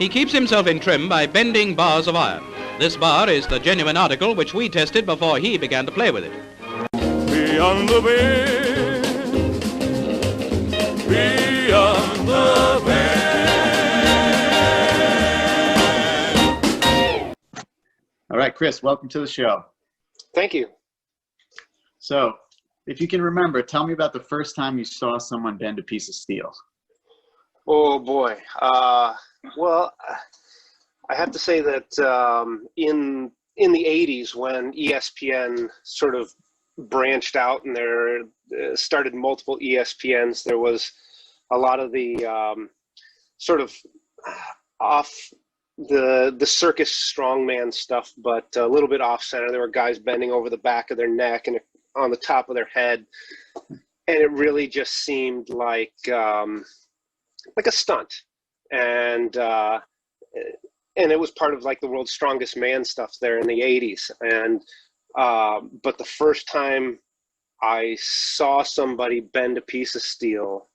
He keeps himself in trim by bending bars of iron. This bar is the genuine article which we tested before he began to play with it. Beyond the bend, beyond the bend. All right, Chris, welcome to the show. Thank you. So, if you can remember, tell me about the first time you saw someone bend a piece of steel. Oh boy. Well, I have to say that in the 80s, when ESPN sort of branched out and there started multiple ESPNs, there was a lot of the sort of off the circus strongman stuff, but a little bit off center. There were guys bending over the back of their neck and on the top of their head, and it really just seemed like a stunt, and it was part of like the world's strongest man stuff there in the 80s. And but the first time I saw somebody bend a piece of steel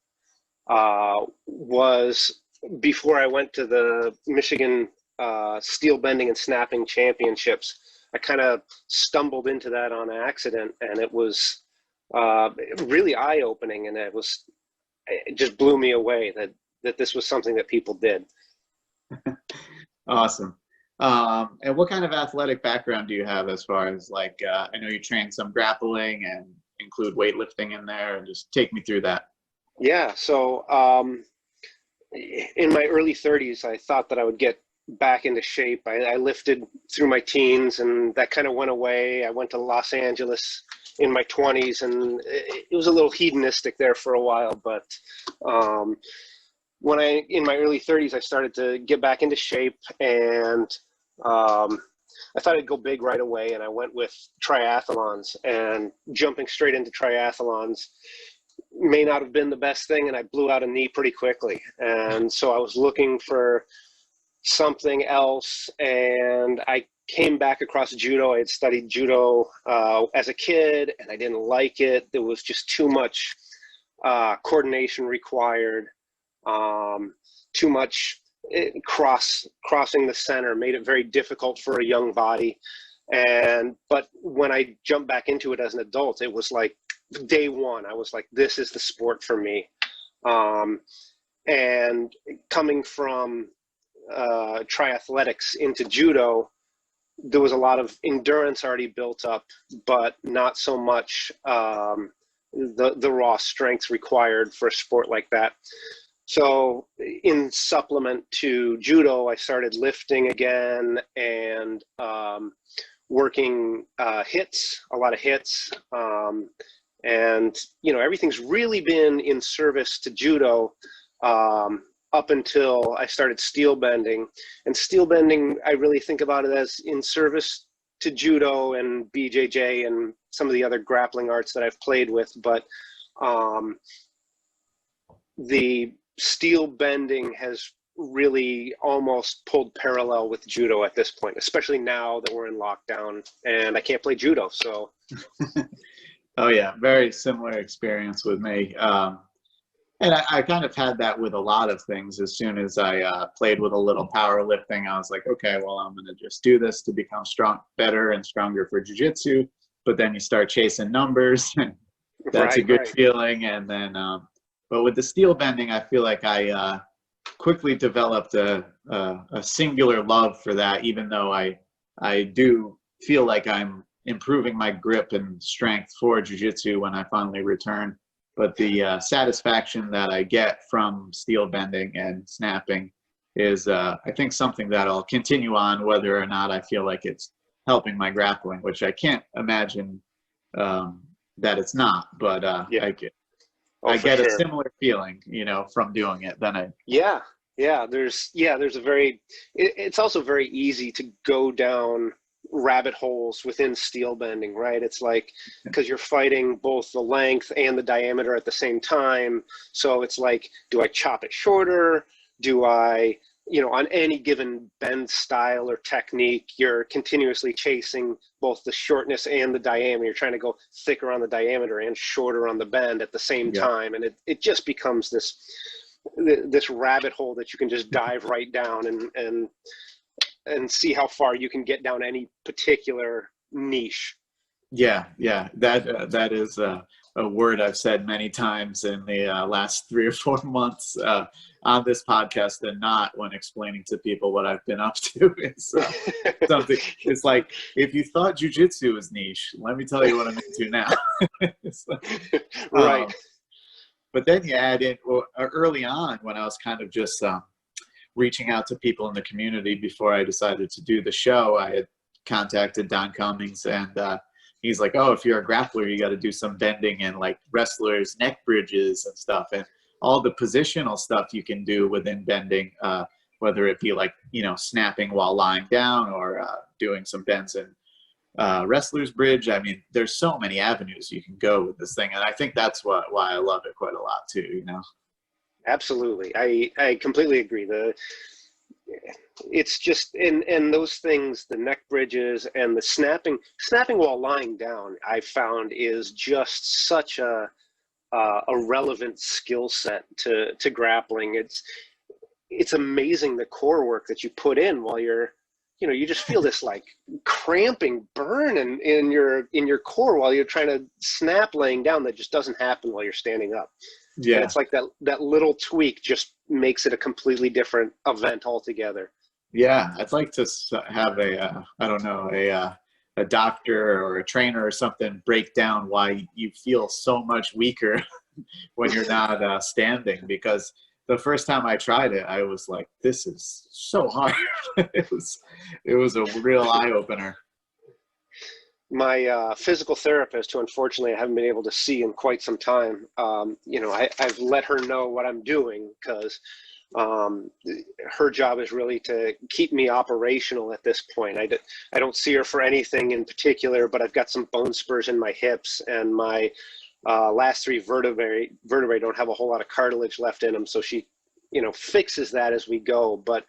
was before I went to the Michigan Steel Bending and Snapping Championships. I kind of stumbled into that on accident, and it was really eye-opening, and it just blew me away that this was something that people did. Awesome. And what kind of athletic background do you have as far as like, I know you train some grappling and include weightlifting in there, and just take me through that. Yeah. So in my early 30s, I thought that I would get back into shape. I lifted through my teens, and that kind of went away. I went to Los Angeles in my 20s, and it was a little hedonistic there for a while. But when in my early 30s, I started to get back into shape, and I thought I'd go big right away, and I went with triathlons. And jumping straight into triathlons may not have been the best thing, and I blew out a knee pretty quickly. And so I was looking for something else, and I came back across judo. I had studied judo as a kid, and I didn't like it. There was just too much coordination required, too much crossing the center, made it very difficult for a young body. But when I jumped back into it as an adult, it was like day one. I was like, this is the sport for me. And coming from triathletics into judo, there was a lot of endurance already built up, but not so much the raw strength required for a sport like that. So in supplement to judo, I started lifting again and working hits, a lot of hits. And, everything's really been in service to judo up until I started steel bending. And steel bending, I really think about it as in service to judo and BJJ and some of the other grappling arts that I've played with. But the steel bending has really almost pulled parallel with judo at this point, especially now that we're in lockdown and I can't play judo. So. Oh yeah, very similar experience with me. And I kind of had that with a lot of things. As soon as I played with a little powerlifting, I was like, okay, well, I'm going to just do this to become better and stronger for jiu-jitsu. But then you start chasing numbers, and that's a good feeling. And then, but with the steel bending, I feel like I quickly developed a singular love for that, even though I do feel like I'm improving my grip and strength for jiu-jitsu when I finally return. But the satisfaction that I get from steel bending and snapping is, I think, something that I'll continue on, whether or not I feel like it's helping my grappling, which I can't imagine that it's not. But I get a similar feeling, from doing it than I. Yeah. There's a very. It's also very easy to go down rabbit holes within steel bending, right? It's like, because you're fighting both the length and the diameter at the same time. So it's like, do I chop it shorter? Do I, on any given bend style or technique, you're continuously chasing both the shortness and the diameter. You're trying to go thicker on the diameter and shorter on the bend at the same time. And it just becomes this this rabbit hole that you can just dive right down and see how far you can get down any particular niche. Yeah, yeah, that is a word I've said many times in the last 3 or 4 months on this podcast, and not when explaining to people what I've been up to. It's something. It's like, if you thought jujitsu was niche, let me tell you what I'm into now. It's like, Right. But then you add in, well, early on when I was kind of just reaching out to people in the community before I decided to do the show, I had contacted Don Cummings, and he's like, oh, if you're a grappler, you got to do some bending and like wrestlers' neck bridges and stuff, and all the positional stuff you can do within bending, whether it be like, snapping while lying down, or doing some bends in wrestler's bridge. I mean, there's so many avenues you can go with this thing, and I think that's why I love it quite a lot too. Absolutely. I completely agree. It's just, and those things, the neck bridges and the snapping while lying down, I found is just such a relevant skill set to grappling. It's amazing the core work that you put in while you're, you just feel this like cramping burn in your core while you're trying to snap laying down that just doesn't happen while you're standing up. Yeah, and it's like that little tweak just makes it a completely different event altogether. Yeah, I'd like to have a doctor or a trainer or something break down why you feel so much weaker when you're not standing, because the first time I tried it, I was like, this is so hard. It was a real eye opener. My physical therapist, who unfortunately I haven't been able to see in quite some time, I've let her know what I'm doing, because her job is really to keep me operational at this point. I don't see her for anything in particular, but I've got some bone spurs in my hips, and my last 3 vertebrae don't have a whole lot of cartilage left in them. So she, fixes that as we go. But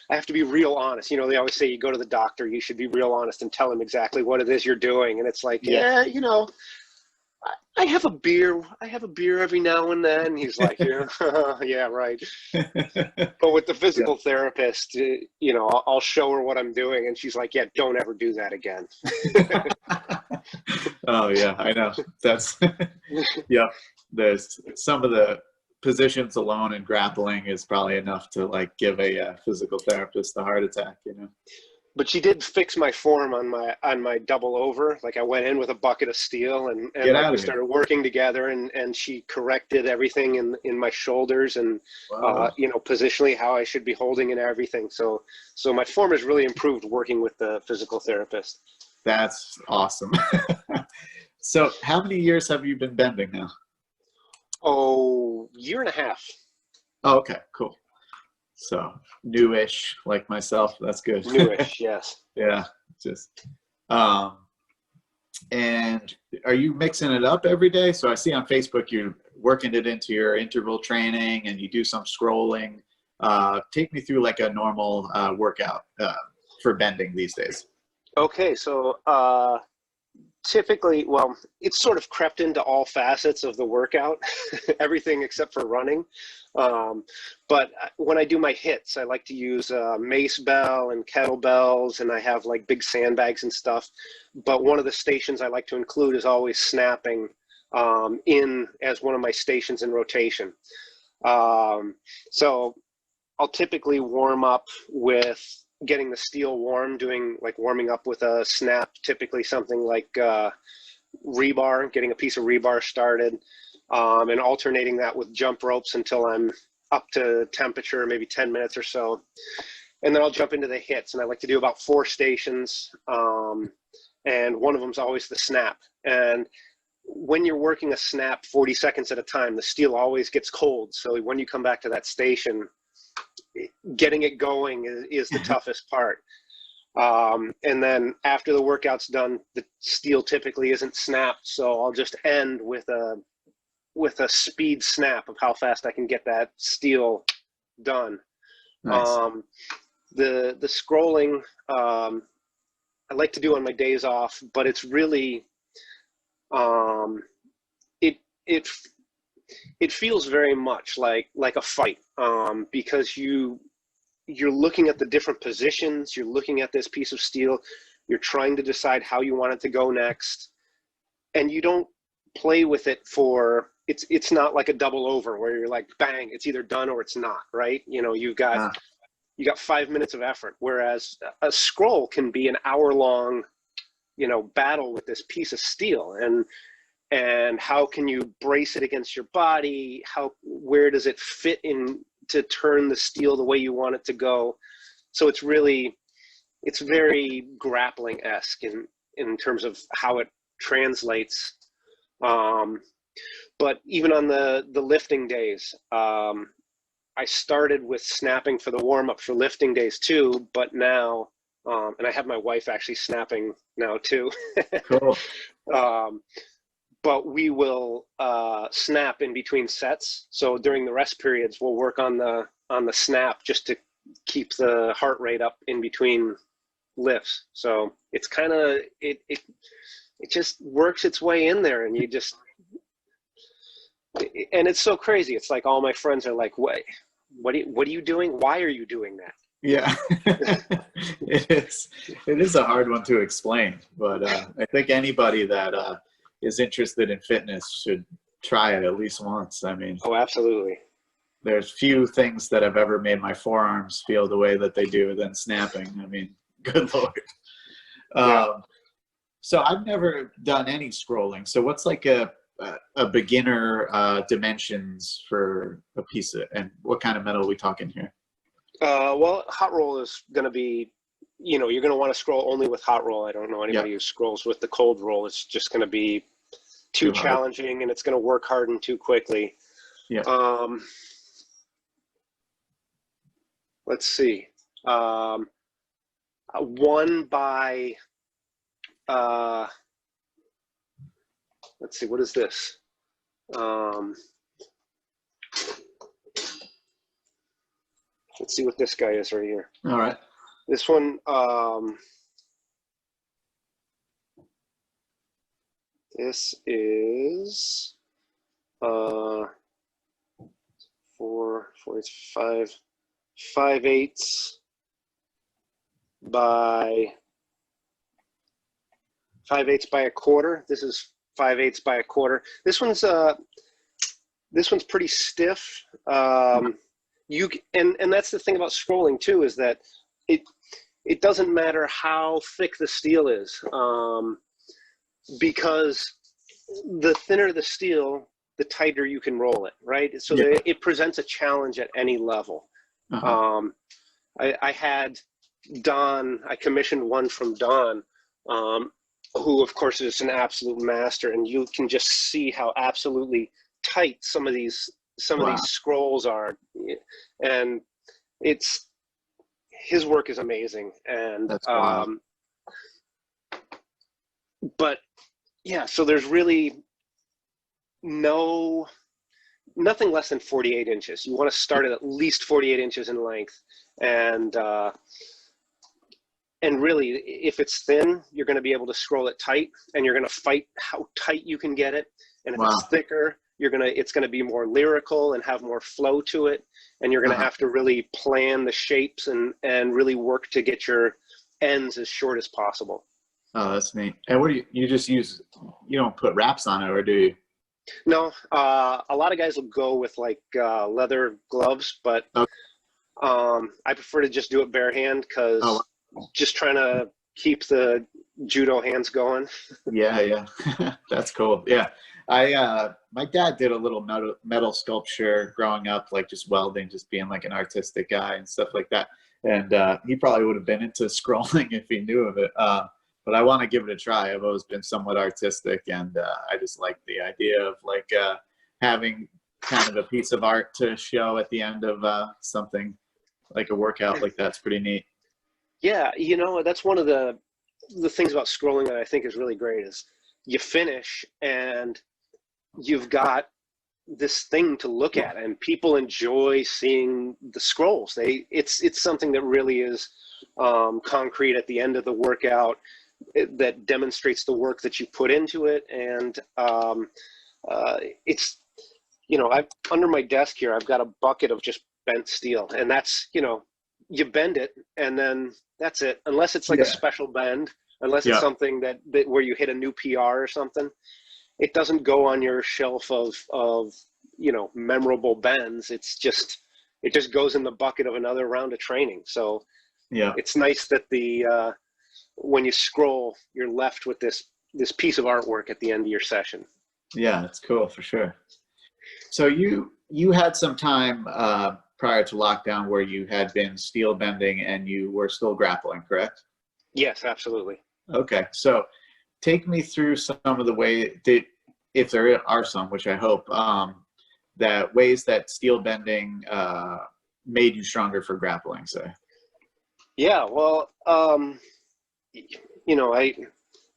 I have to be real honest. They always say you go to the doctor, you should be real honest and tell him exactly what it is you're doing. And it's like, yeah, I have a beer. I have a beer every now and then. He's like, yeah, right. But with the physical therapist, I'll show her what I'm doing, and she's like, yeah, don't ever do that again. Oh yeah, I know. That's yeah. There's some of the positions alone in grappling is probably enough to like give a physical therapist a heart attack. But she did fix my form on my double over. Like, I went in with a bucket of steel, and like we started working together, and she corrected everything in my shoulders, and wow. Positionally how I should be holding and everything. So my form has really improved working with the physical therapist. That's awesome. So how many years have you been bending now? Oh, 1.5 years. Oh, okay, cool. So newish, like myself. That's good. Newish, yes. Yeah, just and are you mixing it up every day? So I see on Facebook you're working it into your interval training, and you do some scrolling. Take me through like a normal workout for bending these days. Okay, so typically, well, it's sort of crept into all facets of the workout, everything except for running. But when I do my hits, I like to use mace bell and kettlebells, and I have like big sandbags and stuff. But one of the stations I like to include is always snapping in as one of my stations in rotation. So I'll typically warm up with getting the steel warm, doing like warming up with a snap, typically something like rebar, getting a piece of rebar started, and alternating that with jump ropes until I'm up to temperature, maybe 10 minutes or so. And then I'll jump into the hits, and I like to do about 4 stations, and one of them is always the snap. And when you're working a snap 40 seconds at a time, the steel always gets cold. So when you come back to that station, getting it going is the toughest part. And then after the workout's done, the steel typically isn't snapped, so I'll just end with a speed snap of how fast I can get that steel done. Nice. The scrolling I like to do on my days off, but it's really it feels very much like a fight. because you're looking at the different positions, you're looking at this piece of steel, you're trying to decide how you want it to go next, and you don't play with it for, it's not like a double over where you're like, bang, it's either done or it's not, right? You know, you got 5 minutes of effort, whereas a scroll can be an hour-long, you know, battle with this piece of steel, and how can you brace it against your body? Where does it fit in to turn the steel the way you want it to go? So it's very grappling-esque in terms of how it translates. But even on the lifting days, I started with snapping for the warm-up for lifting days too, but now, and I have my wife actually snapping now too. Cool. But we will snap in between sets. So during the rest periods, we'll work on the snap just to keep the heart rate up in between lifts. So it's kind of, it just works its way in there, and and it's so crazy. It's like all my friends are like, what are you doing? Why are you doing that? Yeah, it is a hard one to explain, but I think anybody that is interested in fitness should try it at least once. I mean, oh, absolutely. There's few things that have ever made my forearms feel the way that they do than snapping. I mean, good Lord. Yeah. So I've never done any scrolling. So what's like a beginner dimensions for a piece of, and what kind of metal are we talking here? Well, hot roll is going to be, you know, you're going to want to scroll only with hot roll. I don't know anybody who scrolls with the cold roll. It's just going to be too challenging, and it's going to work hard and too quickly. Yeah. Let's see. One by, let's see, what is this? Let's see what this guy is right here. All right. This one, this is 5/8 by 5/8 by a quarter. This is 5/8 by a quarter. This one's pretty stiff. And that's the thing about scrolling too, is that it doesn't matter how thick the steel is, because the thinner the steel, the tighter you can roll it, right? So it presents a challenge at any level. I had Don, I commissioned one from Don, who of course is an absolute master, and you can just see how absolutely tight some of these scrolls are, and his work is amazing. And but yeah, so there's really nothing less than 48 inches. You want to start at least 48 inches in length, and really, if it's thin, you're going to be able to scroll it tight, and you're going to fight how tight you can get it. And if it's thicker, it's going to be more lyrical and have more flow to it, and you're going to have to really plan the shapes and really work to get your ends as short as possible. Oh, that's neat. And what do you just use? You don't put wraps on it, or do you? No, a lot of guys will go with like leather gloves, but I prefer to just do it bare hand, because just trying to keep the judo hands going. Yeah. That's cool. Yeah. My dad did a little metal sculpture growing up, like just welding, just being like an artistic guy and stuff like that. And he probably would have been into scrolling if he knew of it. But I want to give it a try. I've always been somewhat artistic, and I just like the idea of like having kind of a piece of art to show at the end of something like a workout like that's pretty neat. Yeah, you know, that's one of the things about scrolling that I think is really great, is you finish and you've got this thing to look at, and people enjoy seeing the scrolls. It's something that really is concrete at the end of the workout, that demonstrates the work that you put into it. And it's, you know, under my desk here, I've got a bucket of just bent steel. And that's, you bend it and then that's it. Unless it's like a Yeah. special bend, unless it's Yeah. something that where you hit a new PR or something, it doesn't go on your shelf of memorable bends. It just goes in the bucket of another round of training. So Yeah. it's nice that when you scroll, you're left with this piece of artwork at the end of your session. Yeah, it's cool for sure. So you had some time prior to lockdown where you had been steel bending and you were still grappling, correct? Yes, absolutely. Okay, so take me through some of the way that, if there are some, which I hope, that ways that steel bending made you stronger for grappling, say. Yeah, well,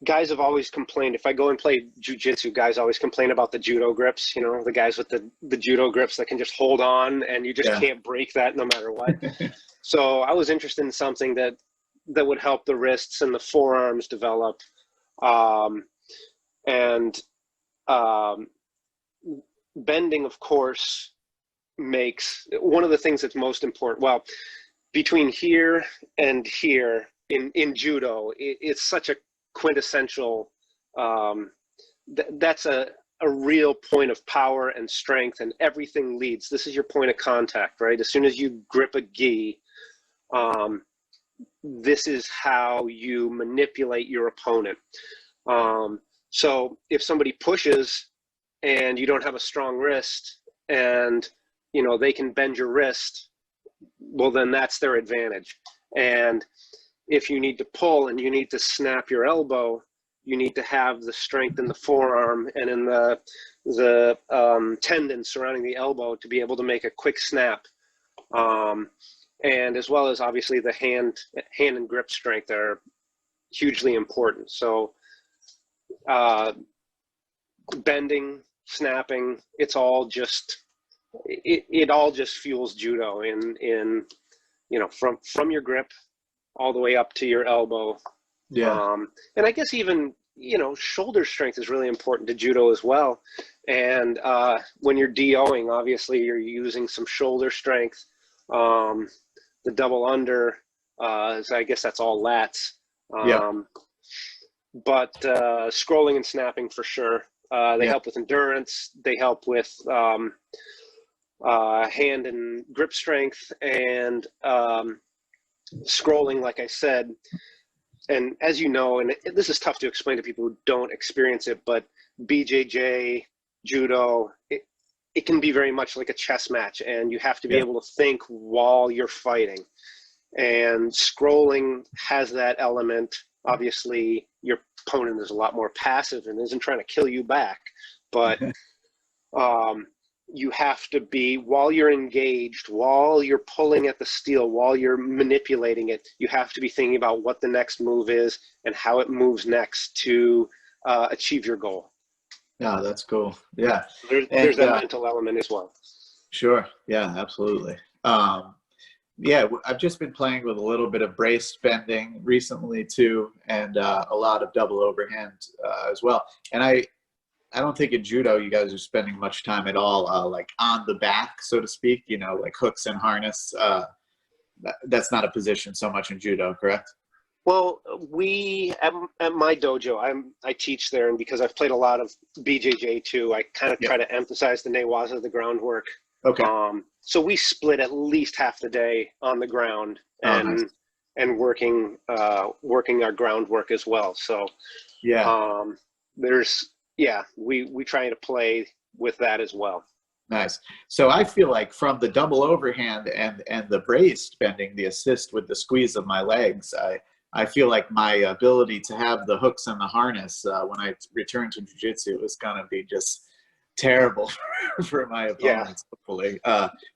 guys have always complained. If I go and play jujitsu, guys always complain about the judo grips, the guys with the judo grips that can just hold on and you just Yeah. can't break that no matter what. So I was interested in something that would help the wrists and the forearms develop. Bending, of course, makes one of the things that's most important. Well, between here and here in judo, it's such a quintessential, that's a real point of power and strength, and everything leads. This is your point of contact, right? As soon as you grip a gi, this is how you manipulate your opponent. So if somebody pushes and you don't have a strong wrist and they can bend your wrist, well, then that's their advantage. And if you need to pull and you need to snap your elbow, you need to have the strength in the forearm and in the tendon surrounding the elbow to be able to make a quick snap. And as well as obviously the hand and grip strength are hugely important. So bending, snapping, it all just fuels judo in from your grip all the way up to your elbow. Yeah. And I guess even shoulder strength is really important to judo as well. And when you're DOing, obviously you're using some shoulder strength. The double under, I guess that's all lats. Yeah. But scrolling and snapping for sure. They help with endurance. They help with hand and grip strength, and scrolling, like I said. And as you know, and this is tough to explain to people who don't experience it, but BJJ, judo, it can be very much like a chess match, and you have to be able to think while you're fighting. And scrolling has that element. Obviously, your opponent is a lot more passive and isn't trying to kill you back. But you have to be, while you're engaged, while you're pulling at the steel, while you're manipulating it, you have to be thinking about what the next move is and how it moves next to achieve your goal. Yeah, that's cool. Yeah. There's that mental element as well. Sure. Yeah, absolutely. Yeah, I've just been playing with a little bit of braced bending recently too, and a lot of double overhand as well. And I don't think in judo you guys are spending much time at all, like on the back, so to speak. Like hooks and harness. That's not a position so much in judo, correct? Well, we at my dojo, I teach there, and because I've played a lot of BJJ too, I kind of try to emphasize the newaza, the groundwork. Okay. So we split at least half the day on the ground and working our groundwork as well. So we try to play with that as well. Nice. So I feel like from the double overhand and the braced bending, the assist with the squeeze of my legs, I feel like my ability to have the hooks and the harness when I return to jiu-jitsu is going to be just terrible for my opponents, hopefully.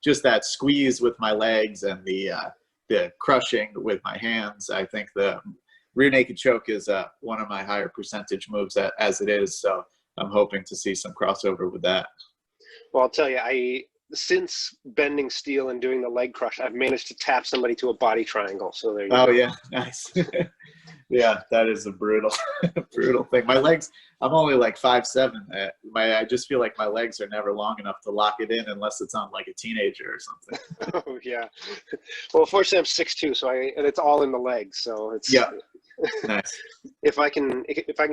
Just that squeeze with my legs and the crushing with my hands. I think the rear naked choke is one of my higher percentage moves as it is. So I'm hoping to see some crossover with that. Well, I'll tell you, since bending steel and doing the leg crush, I've managed to tap somebody to a body triangle. So there you go. Oh, yeah. Nice. Yeah, that is a brutal, brutal thing. My legs, I'm only like 5'7". I just feel like my legs are never long enough to lock it in unless it's on like a teenager or something. Oh yeah. Well, fortunately, I'm 6'2", and it's all in the legs. So it's Yeah, nice. if I can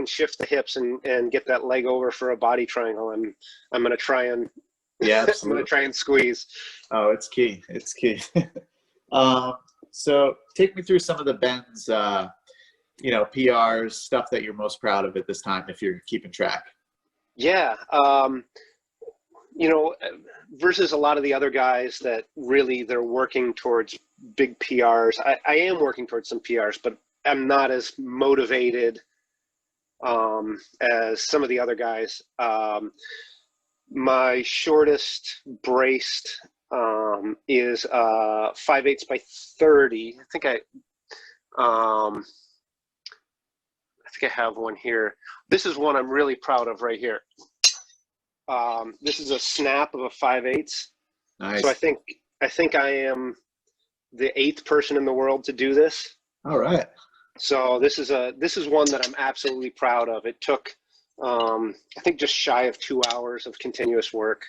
shift the hips and get that leg over for a body triangle, I'm gonna try and Yeah, I'm gonna absolutely. try and squeeze. Oh, it's key. It's key. So take me through some of the bends, PRs, stuff that you're most proud of at this time, if you're keeping track. Yeah. Versus a lot of the other guys that really they're working towards big PRs. I am working towards some PRs, but I'm not as motivated as some of the other guys. My shortest braced is 5/8 by 30. I think I have one here. This is one I'm really proud of right here. This is a snap of a 5/8. Nice. So I think I am the 8th person in the world to do this. All right. So this is one that I'm absolutely proud of. It took I think just shy of 2 hours of continuous work.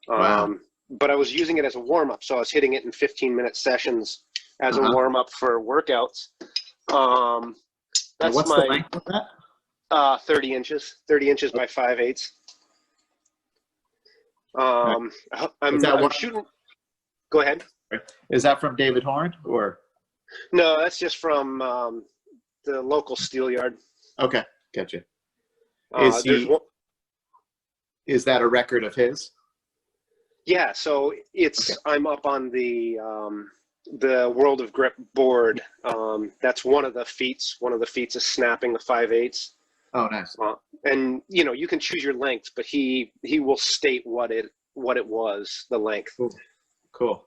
Wow. But I was using it as a warm-up, so I was hitting it in 15-minute sessions as a warm-up for workouts. That's what's the length of that? 30 inches by 5/8. I'm shooting. Go ahead. Is that from David Horn or? No, that's just from the local steel yard. Okay, gotcha. Is that a record of his? Yeah, so it's I'm up on the World of Grip board. That's one of the feats. One of the feats is snapping the 5/8. Oh, nice. And you can choose your length, but he will state what it was, the length. Cool.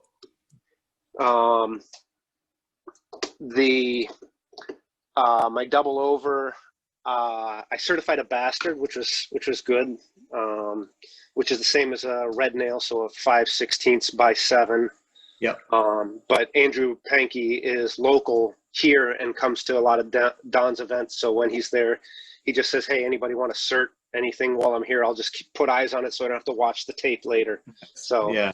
My double over, I certified a bastard, which was good. Which is the same as a red nail, so a 5/16 by 7. Yep. But Andrew Pankey is local here and comes to a lot of Don's events. So when he's there, he just says, "Hey, anybody want to cert anything while I'm here? I'll just put eyes on it, so I don't have to watch the tape later." So yeah,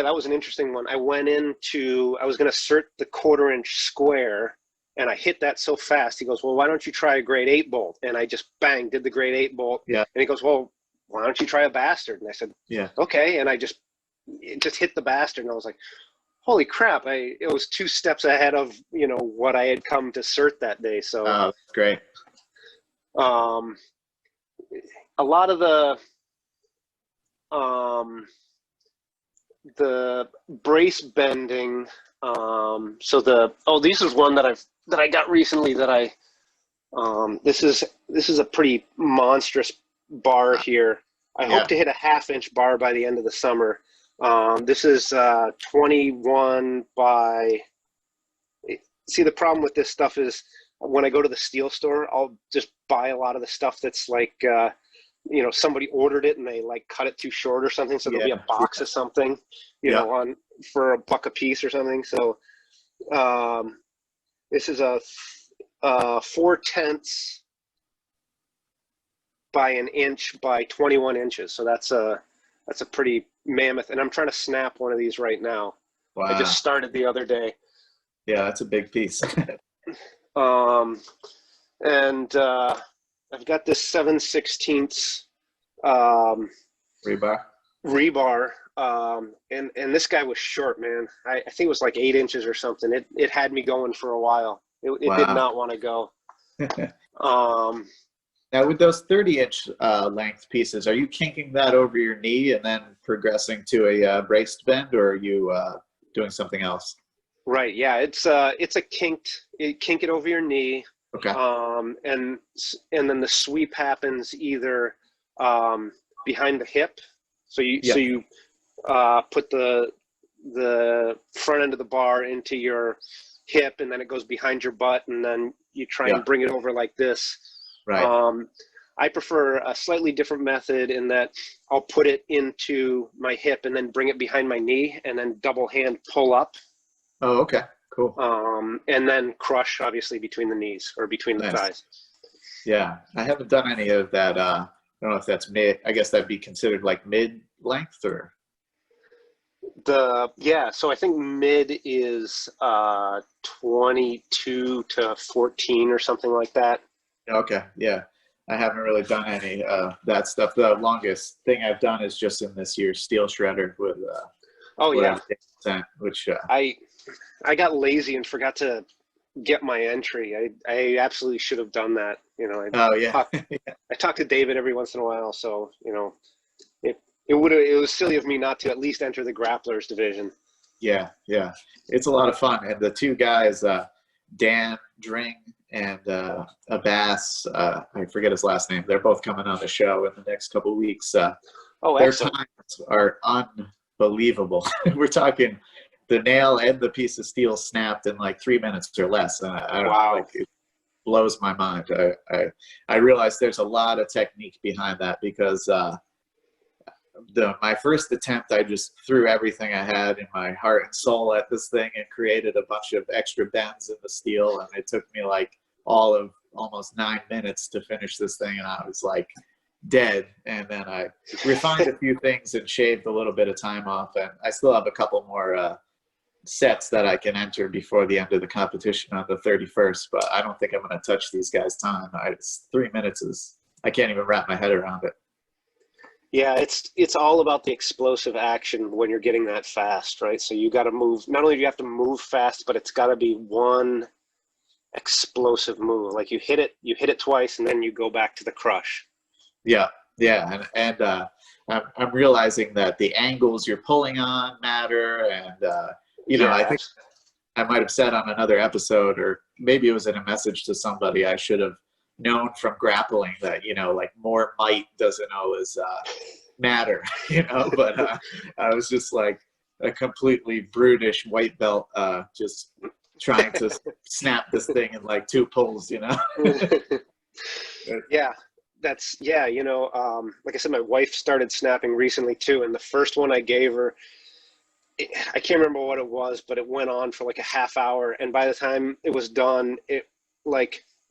that was an interesting one. I was going to cert the 1/4-inch square, and I hit that so fast. He goes, "Well, why don't you try a grade 8 bolt?" And I just did the grade 8 bolt. Yeah. And he goes, "Well, why don't you try a bastard?" And I said, "Yeah, okay." And I just hit the bastard, and I was like, "Holy crap!" It was 2 steps ahead of what I had come to cert that day. So that's great. A lot of the brace bending. This is one that I got recently that this is a pretty monstrous bar here. I hope to hit a 1/2-inch bar by the end of the summer. This is 21 by. See, the problem with this stuff is when I go to the steel store, I'll just buy a lot of the stuff that's like, somebody ordered it and they like cut it too short or something. So there'll be a box of something, on for $1 a piece or something. So this is a 4/10 by 1 inch by 21 inches. So that's a pretty mammoth. And I'm trying to snap one of these right now. Wow. I just started the other day. Yeah, that's a big piece. And I've got this 7/16 rebar. And this guy was short, man. I think it was like 8 inches or something. It had me going for a while. It did not want to go. Now, with those 30-inch length pieces, are you kinking that over your knee and then progressing to a braced bend, or are you doing something else? Right. Yeah. It's a kink it over your knee. Okay. And then the sweep happens either behind the hip. So you put the front end of the bar into your hip, and then it goes behind your butt, and then you try and bring it over like this. Right. I prefer a slightly different method in that I'll put it into my hip and then bring it behind my knee and then double hand pull up. Oh, okay. Cool. And then crush, obviously, between the knees or between the Nice. thighs. Yeah, I haven't done any of that. I don't know if that's mid. I guess that'd be considered like mid length or. So I think mid is 22 to 14 or something like that. Okay, yeah, I haven't really done any that stuff. The longest thing I've done is just in this year's steel shredder with Oh yeah, whatever they sent, which I got lazy and forgot to get my entry. I absolutely should have done that. oh yeah, I talk to David every once in a while, so it was silly of me not to at least enter the grapplers division. yeah, it's a lot of fun, and the two guys, Dan Dring and Abbas, I forget his last name. They're both coming on the show in the next couple of weeks. Oh, their excellent. times are unbelievable. We're talking the nail and the piece of steel snapped in like 3 minutes or less. I don't Wow. know, like, it blows my mind. I realize there's a lot of technique behind that because my first attempt, I just threw everything I had in my heart and soul at this thing and created a bunch of extra bends in the steel, and it took me like all of almost 9 minutes to finish this thing, and I was like dead. And then I refined a few things and shaved a little bit of time off, and I still have a couple more sets that I can enter before the end of the competition on the 31st, but I don't think I'm going to touch these guys' time. 3 minutes is, I can't even wrap my head around it. Yeah, it's all about the explosive action when you're getting that fast, right? So you got to move. Not only do you have to move fast, but it's got to be one explosive move. Like you hit it twice, and then you go back to the crush. Yeah, and I'm realizing that the angles you're pulling on matter, and I think I might have said on another episode, or maybe it was in a message to somebody, I should have known from grappling that like more might doesn't always matter, but I was just like a completely brutish white belt, just trying to snap this thing in like 2 pulls. Yeah, like I said, my wife started snapping recently too, and the first one I gave her, I can't remember what it was, but it went on for like a half hour, and by the time it was done,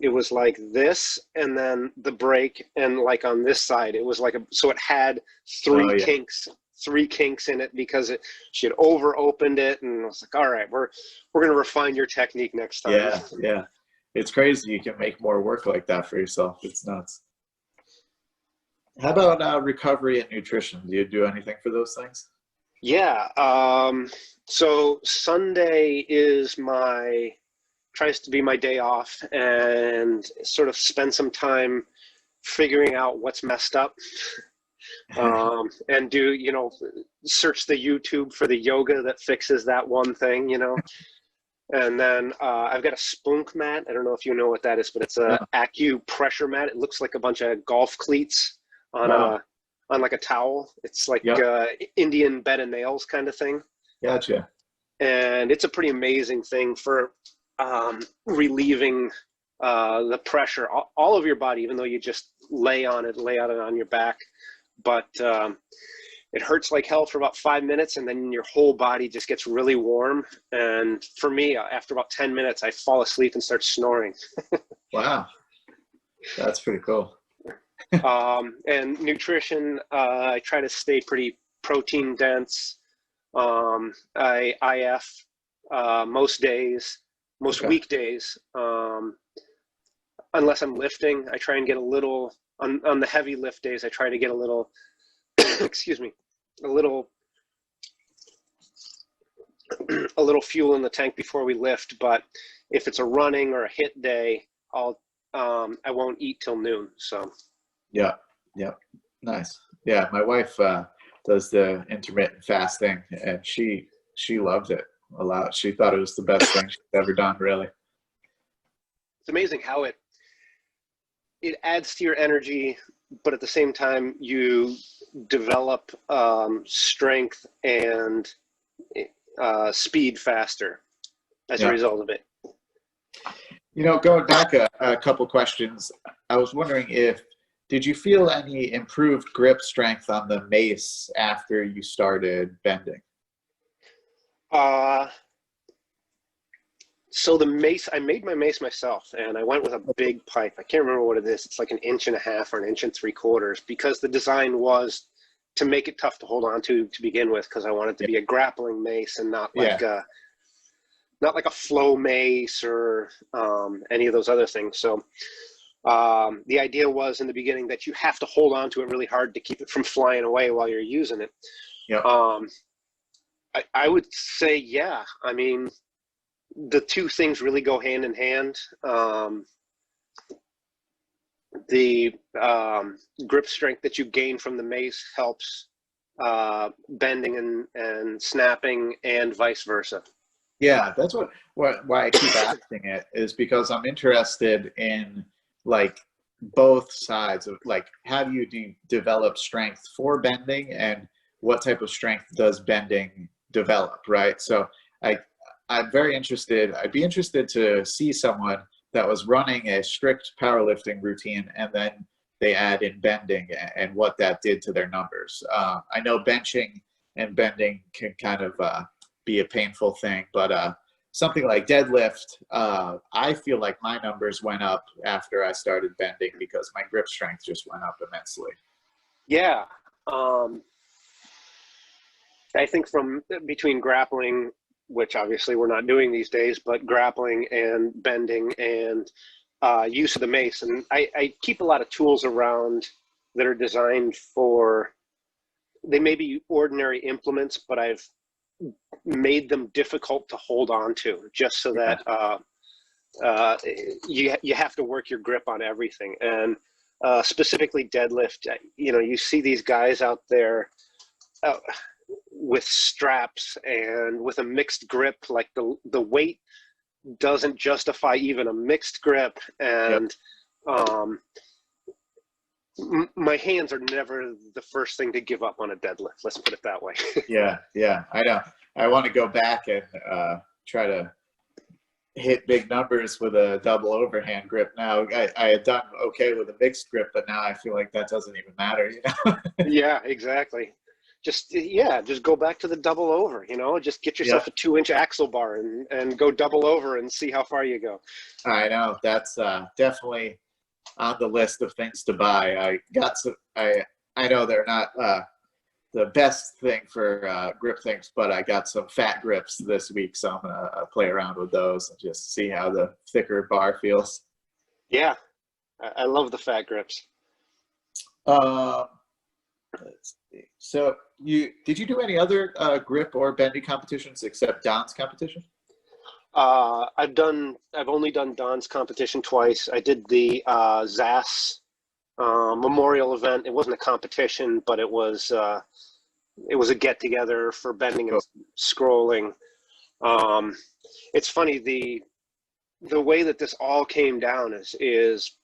it was like this, and then the break, and like on this side, it was like so it had three kinks in it because she had over opened it, and I was like, all right, we're gonna refine your technique next time. Yeah, it's crazy you can make more work like that for yourself. It's nuts. How about recovery and nutrition? Do you do anything for those things? Yeah. So Sunday tries to be my day off and sort of spend some time figuring out what's messed up, and search the YouTube for the yoga that fixes that one thing, and then I've got a spunk mat. I don't know if you know what that is, but it's a acupressure mat. It looks like a bunch of golf cleats on like a towel. It's like Indian bed of nails kind of thing. Gotcha. And it's a pretty amazing thing for relieving the pressure all of your body, even though you just lay out it on your back. But it hurts like hell for about 5 minutes, and then your whole body just gets really warm. And for me, after about 10 minutes, I fall asleep and start snoring. Wow, that's pretty cool. And nutrition, I try to stay pretty protein dense. I IF most days. Most weekdays, unless I'm lifting, I try and get a little, on the heavy lift days, I try to get a little, excuse me, a little fuel in the tank before we lift. But if it's a running or a hit day, I won't eat till noon. So. Yeah. Nice. Yeah, my wife does the intermittent fasting, and she loves it a lot. She thought it was the best thing she's ever done, really. It's amazing how it adds to your energy, but at the same time you develop strength and speed faster as a result of it. Going back a couple questions, I was wondering did you feel any improved grip strength on the mace after you started bending? So the mace, I made my mace myself, and I went with a big pipe. I can't remember what it is. It's like 1.5 inches or 1.75 inches, because the design was to make it tough to hold on to begin with, because I wanted it to be a grappling mace and not like a flow mace or any of those other things. So the idea was in the beginning that you have to hold on to it really hard to keep it from flying away while you're using it. Yep. I would say, yeah. I mean, the two things really go hand in hand. The grip strength that you gain from the mace helps bending and snapping, and vice versa. Yeah, that's why I keep asking it, is because I'm interested in like both sides of like, how do you develop strength for bending, and what type of strength does bending develop, right? So I'm very interested. I'd be interested to see someone that was running a strict powerlifting routine and then they add in bending, and what that did to their numbers. I know benching and bending can kind of be a painful thing, but something like deadlift, I feel like my numbers went up after I started bending because my grip strength just went up immensely. Yeah. I think from between grappling, which obviously we're not doing these days, but grappling and bending and use of the mace. And I keep a lot of tools around that are designed for, they may be ordinary implements, but I've made them difficult to hold on to, just so that you have to work your grip on everything. And specifically deadlift, you see these guys out there with straps and with a mixed grip, like the weight doesn't justify even a mixed grip. And my hands are never the first thing to give up on a deadlift, let's put it that way. Yeah, I know. I want to go back and try to hit big numbers with a double overhand grip now. I had done okay with a mixed grip, but now I feel like that doesn't even matter, Yeah, exactly. Just go back to the double over, just get yourself a 2-inch axle bar and go double over and see how far you go. I know. That's definitely on the list of things to buy. I got some, I know they're not the best thing for grip things, but I got some fat grips this week, so I'm gonna play around with those and just see how the thicker bar feels. Yeah, I love the fat grips. Let's see. So did you do any other grip or bending competitions except Don's competition? I've only done Don's competition twice. I did the ZAS memorial event. It wasn't a competition, but it was a get together for bending and scrolling. It's funny, the way that this all came down is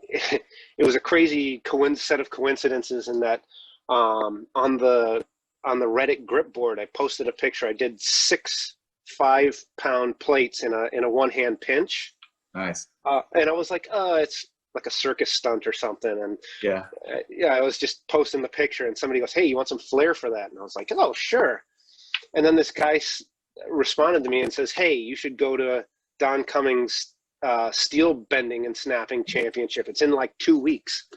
it was a crazy set of coincidences, in that on the Reddit grip board, I posted a picture. I did 6 5-pound plates in a one-hand pinch. Nice. And I was like, it's like a circus stunt or something. And I was just posting the picture, and somebody goes, hey, you want some flair for that? And I was like, oh, sure. And then this guy responded to me and says, hey, you should go to Don Cummings' steel bending and snapping championship. It's in like 2 weeks.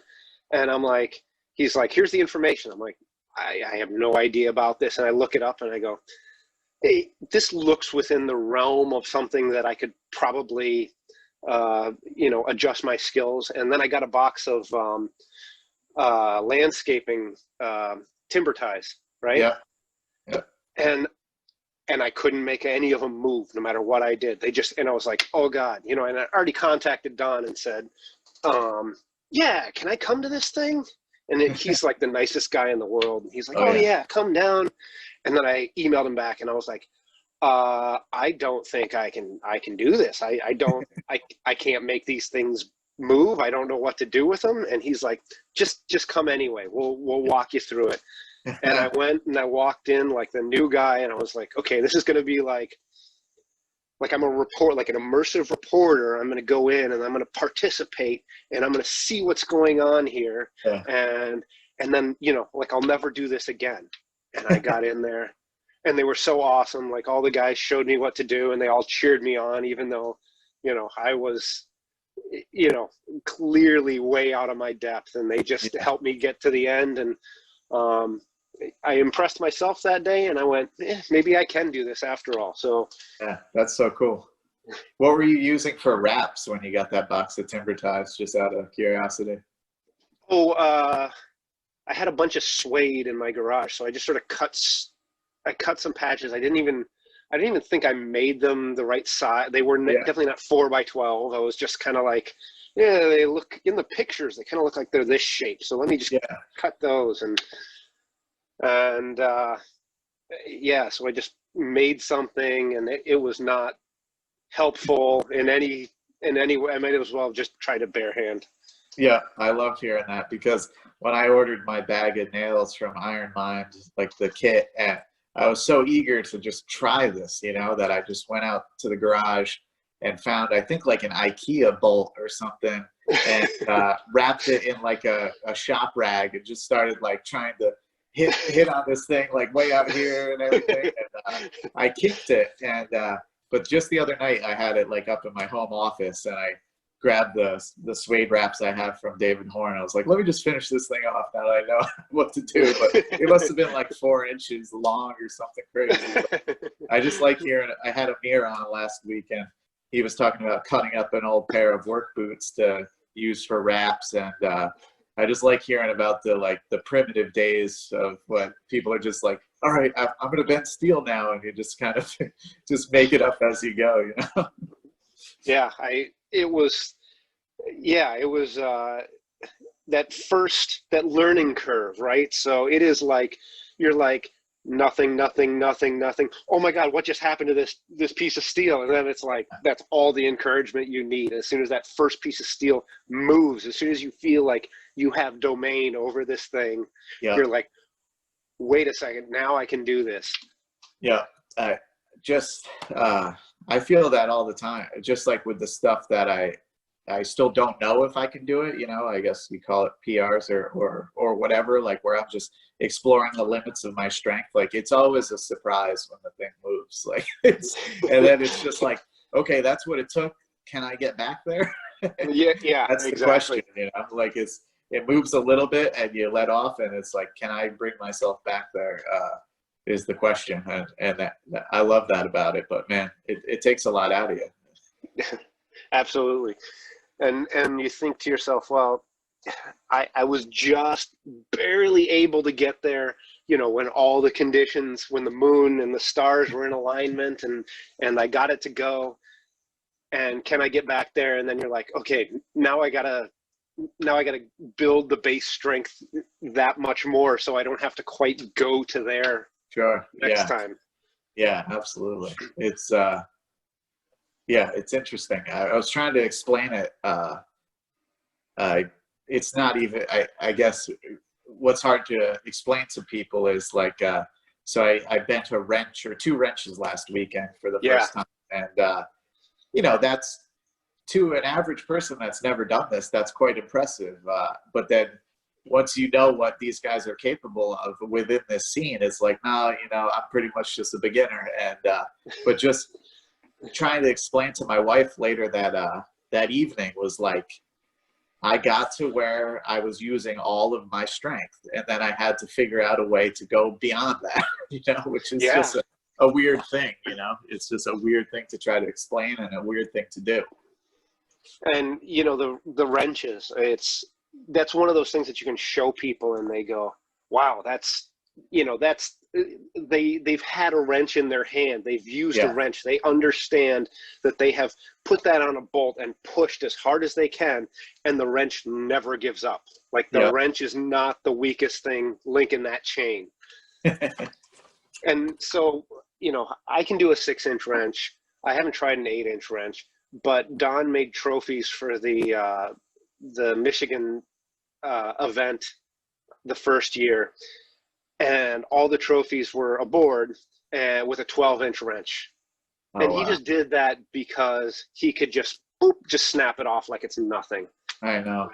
And I'm like, he's like, here's the information. I'm like, I have no idea about this. And I look it up and I go, hey, this looks within the realm of something that I could probably, adjust my skills. And then I got a box of landscaping timber ties, right? Yeah. And I couldn't make any of them move no matter what I did. And I was like, oh God, and I already contacted Don and said, yeah, can I come to this thing? And he's like the nicest guy in the world. He's like, oh yeah, come down. And then I emailed him back and I was like, I don't think I can do this. I can't make these things move. I don't know what to do with them. And he's like, just come anyway. We'll walk you through it. And I went and I walked in like the new guy, and I was like, okay, this is going to be like I'm a like an immersive reporter. I'm going to go in and I'm going to participate and I'm going to see what's going on here. Yeah. And then, like, I'll never do this again. And I got in there and they were so awesome. Like, all the guys showed me what to do, and they all cheered me on, even though, I was, clearly way out of my depth, and they just helped me get to the end. And I impressed myself that day, and I went, maybe I can do this after all. So yeah, that's so cool. What were you using for wraps when you got that box of timber ties, just out of curiosity? I had a bunch of suede in my garage, so I just sort of cut some patches. I didn't even think I made them the right size. They were definitely not 4x12. I was just kind of like, they look, in the pictures, they kind of look like they're this shape. So let me just cut those. So I just made something, and it was not helpful in any way. I might as well just try to bare hand. Yeah, I loved hearing that, because when I ordered my bag of nails from Iron Mind, like the kit, and I was so eager to just try this, that I just went out to the garage and found, I think, like an IKEA bolt or something, and wrapped it in like a shop rag, and just started like trying to hit on this thing like way out here and everything. And I kicked it, and but just the other night I had it like up in my home office, and I grabbed the suede wraps I have from David Horn. I was like, let me just finish this thing off now that I know what to do. But it must have been like 4 inches long or something crazy. But I just like hearing it. I had a mirror on last weekend. He was talking about cutting up an old pair of work boots to use for wraps, and I just like hearing about the primitive days of when people are just like, all right, I'm going to bend steel now, and you just kind of just make it up as you go, Yeah, it was that learning curve, right? So it is like, you're like, nothing. Oh my God, what just happened to this piece of steel? And then it's like, that's all the encouragement you need. As soon as that first piece of steel moves, as soon as you feel like you have domain over this thing, you're like, wait a second, now I can do this. Yeah, I feel that all the time. Just like with the stuff that I still don't know if I can do it, I guess you call it PRs or whatever, like where I'm just exploring the limits of my strength. Like, it's always a surprise when the thing moves. Like, and then it's just like, okay, that's what it took. Can I get back there? Yeah, That's exactly. the question, like it moves a little bit and you let off, and it's like, can I bring myself back there? Is the question. And that I love that about it, but man, it takes a lot out of you. Absolutely. And you think to yourself, well, I was just barely able to get there, when all the conditions, when the moon and the stars were in alignment, and I got it to go, and can I get back there? And then you're like, okay, now I gotta build the base strength that much more, so I don't have to quite go to there next time. Yeah, absolutely. It's it's interesting. I was trying to explain it. It's not even, I guess what's hard to explain to people is like, so I bent a wrench or 2 wrenches last weekend for the first time. And, that's, to an average person that's never done this, that's quite impressive. But then once you know what these guys are capable of within this scene, it's like, no, I'm pretty much just a beginner. And, but just trying to explain to my wife later that evening was like, I got to where I was using all of my strength, and then I had to figure out a way to go beyond that, which is just a weird thing, it's just a weird thing to try to explain and a weird thing to do. And, the wrenches, that's one of those things that you can show people and they go, wow, they've had a wrench in their hand. They've used a wrench. They understand that they have put that on a bolt and pushed as hard as they can, and the wrench never gives up. Like, the wrench is not the weakest link in that chain. And so, I can do a 6-inch wrench. I haven't tried an 8-inch wrench, but Don made trophies for the Michigan event the first year. And all the trophies were aboard with a 12-inch wrench. And he just did that because he could just snap it off like it's nothing. I know.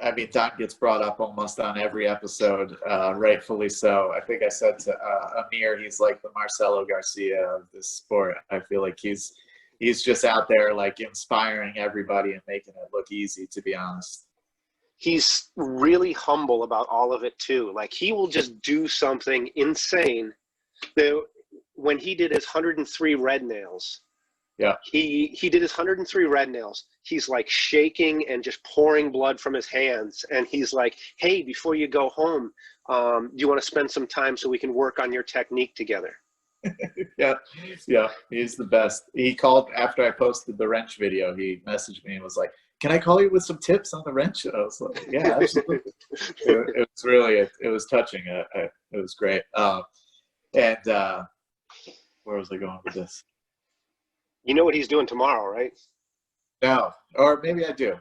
I mean, Don gets brought up almost on every episode, rightfully so. I think I said to Amir, he's like the Marcelo Garcia of this sport. I feel like he's just out there like inspiring everybody and making it look easy, to be honest. He's really humble about all of it too. Like he will just do something insane. When he did his 103 red nails, yeah, he did his 103 red nails. He's like shaking and just pouring blood from his hands. And he's like, hey, before you go home, do you want to spend some time so we can work on your technique together? yeah, he's the best. He called after I posted the wrench video. He messaged me and was like, can I call you with some tips on the wrench? And I was like, yeah, absolutely. it was really, it was touching. It was great. And where was I going with this? You know what he's doing tomorrow, right? No, or maybe I do.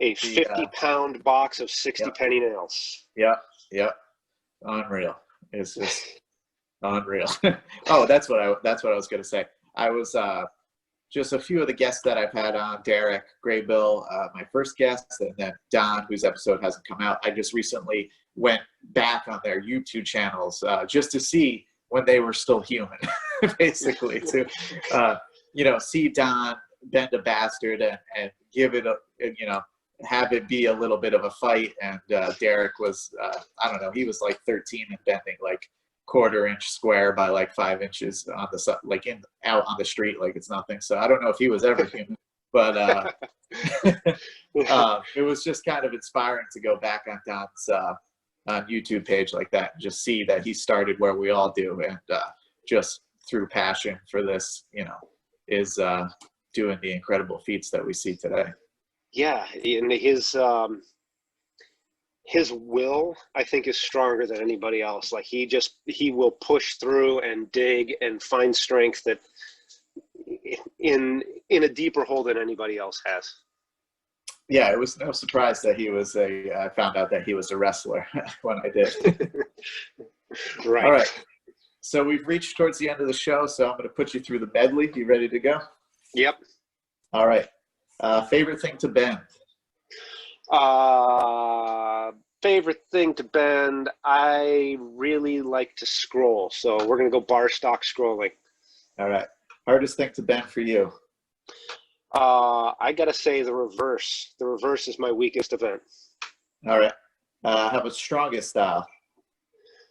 A 50-pound box of 60 penny nails. Yeah. Unreal. It's just unreal. Oh, that's what I was going to say. I was just a few of the guests that I've had on, Derek, Graybill, my first guest, and then Don, whose episode hasn't come out. I just recently went back on their YouTube channels just to see when they were still human, basically, to see Don bend a bastard and give it have it be a little bit of a fight. And Derek was, I don't know, he was like 13 and bending like 1/4 inch square by like 5 inches on the like out on the street like it's nothing. So I don't know if he was ever human, but it was just kind of inspiring to go back on Don's on YouTube page like that and just see that he started where we all do, and just through passion for this, is doing the incredible feats that we see today. Yeah, and his will, I think, is stronger than anybody else. Like he will push through and dig and find strength that in a deeper hole than anybody else has. Yeah, it was no surprise that I found out that he was a wrestler when I did. Right. All right. So we've reached towards the end of the show, so I'm going to put you through the medley. You ready to go? Yep. All right. Favorite thing to bend? Favorite thing to bend, I really like to scroll. So we're going to go bar stock scrolling. All right. Hardest thing to bend for you? I got to say the reverse. The reverse is my weakest event. All right. How about strongest style?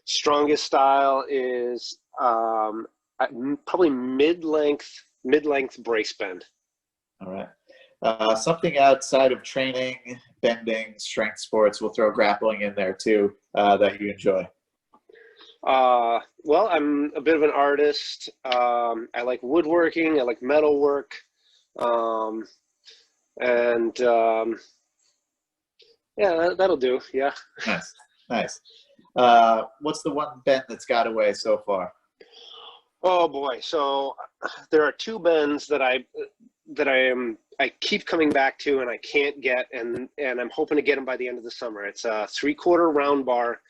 Strongest style is probably mid-length brace bend. All right. Something outside of training, bending, strength sports, we'll throw grappling in there too, that you enjoy. Well, I'm a bit of an artist. I like woodworking. I like metalwork. Yeah, that'll do. Yeah. Nice. What's the one bend that's got away so far? Oh boy. So there are two bends that I keep coming back to and I can't get, and I'm hoping to get them by the end of the summer. It's a 3/4 round bar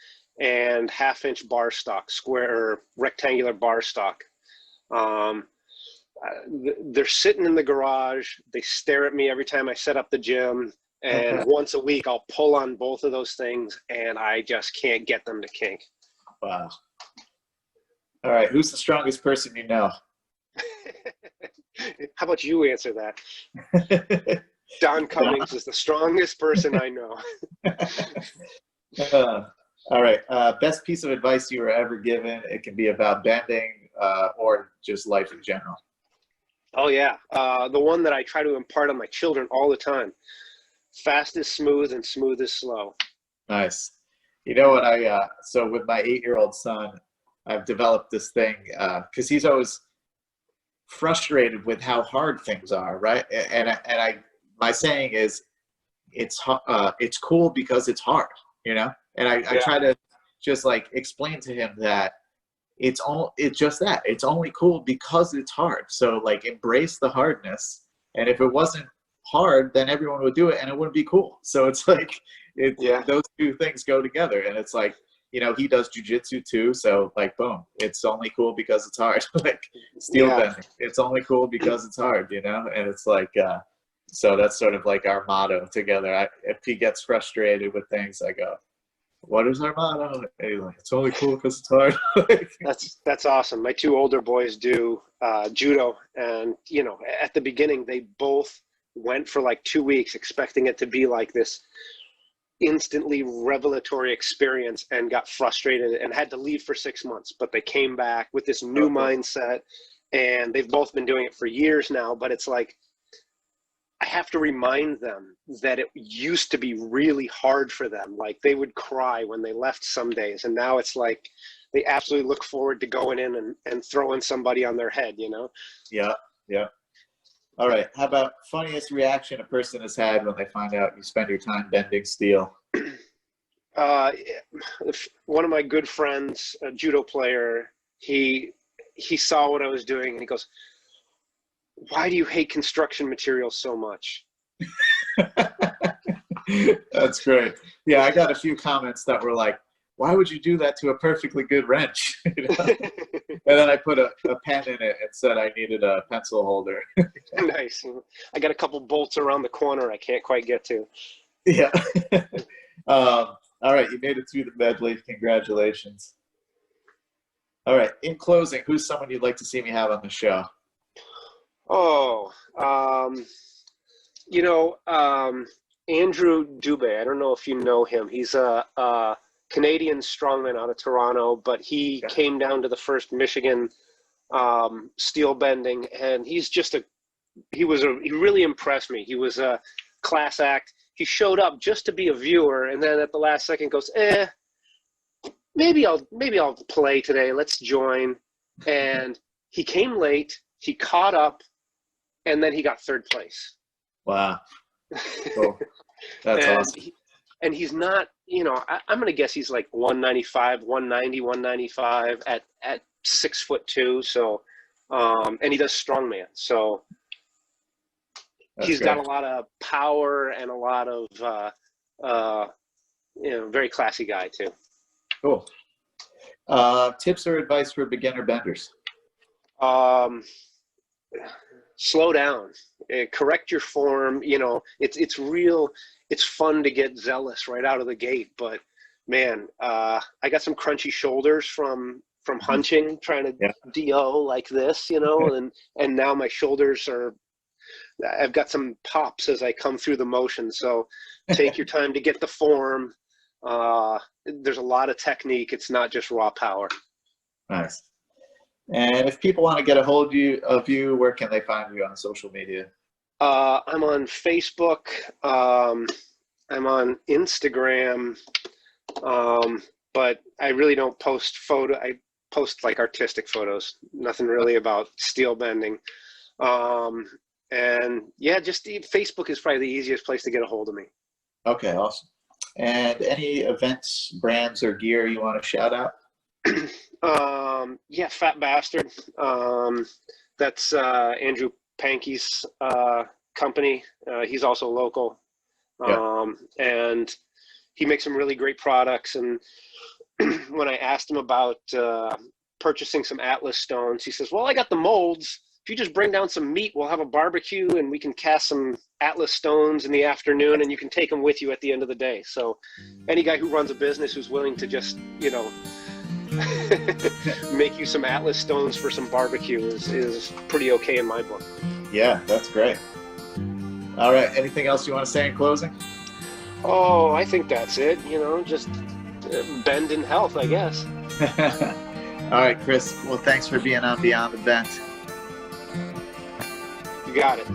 and 1/2 inch bar stock, square or rectangular bar stock. They're sitting in the garage. They stare at me every time I set up the gym. And once a week, I'll pull on both of those things, and I just can't get them to kink. Wow. All right. Who's the strongest person you know? How about you answer that? Don Cummings is the strongest person I know. All right. Best piece of advice you were ever given. It can be about bending or just life in general. Oh, yeah. The one that I try to impart on my children all the time. Fast is smooth and smooth is slow. Nice. You know what so with my 8-year-old son, I've developed this thing because he's always frustrated with how hard things are, right? And my saying is, it's cool because it's hard, And I try to just like explain to him that it's just that it's only cool because it's hard. So like embrace the hardness, and if it wasn't hard, then everyone would do it and it wouldn't be cool. So it's like those two things go together, and it's like, he does jujitsu too, so like boom, it's only cool because it's hard. Like steel bending, it's only cool because it's hard, and it's like So that's sort of like our motto together. If he gets frustrated with things, I go, "What is our motto?" And he's like, "It's only cool because it's hard." That's awesome. My two older boys do judo, and at the beginning they both went for like 2 weeks expecting it to be like this instantly revelatory experience, and got frustrated and had to leave for 6 months. But they came back with this new mindset, and they've both been doing it for years now. But it's like, I have to remind them that it used to be really hard for them. Like, they would cry when they left some days, and now it's like they absolutely look forward to going in and throwing somebody on their head, Yeah. All right. How about funniest reaction a person has had when they find out you spend your time bending steel? One of my good friends, a judo player, he saw what I was doing, and he goes, "Why do you hate construction materials so much?" That's great. Yeah, I got a few comments that were like, "Why would you do that to a perfectly good wrench?" And then I put a pen in it and said I needed a pencil holder. Nice. I got a couple bolts around the corner I can't quite get to. Yeah. All right, you made it through the medley. Congratulations. All right, in closing, who's someone you'd like to see me have on the show? Oh, Andrew Dubé. I don't know if you know him. He's a Canadian strongman out of Toronto, but he came down to the first Michigan steel bending, and he really impressed me. He was a class act. He showed up just to be a viewer, and then at the last second goes, maybe I'll play today. Let's join. And he came late. He caught up, and then he got third place. Wow. Cool. That's awesome. And he's not, I'm going to guess he's like 195, 190, 195 at 6'2". So, and he does strongman. So he's got a lot of power and a lot of, very classy guy too. Cool. Tips or advice for beginner benders? Slow down, correct your form. It's fun to get zealous right out of the gate, but man, I got some crunchy shoulders from hunching, trying to DO like this, and now my shoulders I've got some pops as I come through the motion. So take your time to get the form. There's a lot of technique. It's not just raw power. Nice. And if people want to get a hold of you, where can they find you on social media? I'm on Facebook. I'm on Instagram. But I really don't post I post like artistic photos. Nothing really about steel bending. And yeah, Facebook is probably the easiest place to get a hold of me. Okay, awesome. And any events, brands, or gear you want to shout out? Yeah, Fat Bastard. That's Andrew Pankey's company. He's also local. And he makes some really great products. And when I asked him about purchasing some Atlas stones, he says, "Well, I got the molds. If you just bring down some meat, we'll have a barbecue and we can cast some Atlas stones in the afternoon, and you can take them with you at the end of the day." So any guy who runs a business who's willing to just, make you some Atlas stones for some barbecue is pretty okay in my book. Yeah, that's great. All right. Anything else you want to say in closing? Oh, I think that's it. Just bend in health, I guess. All right, Chris. Well, thanks for being on Beyond the Bent. You got it.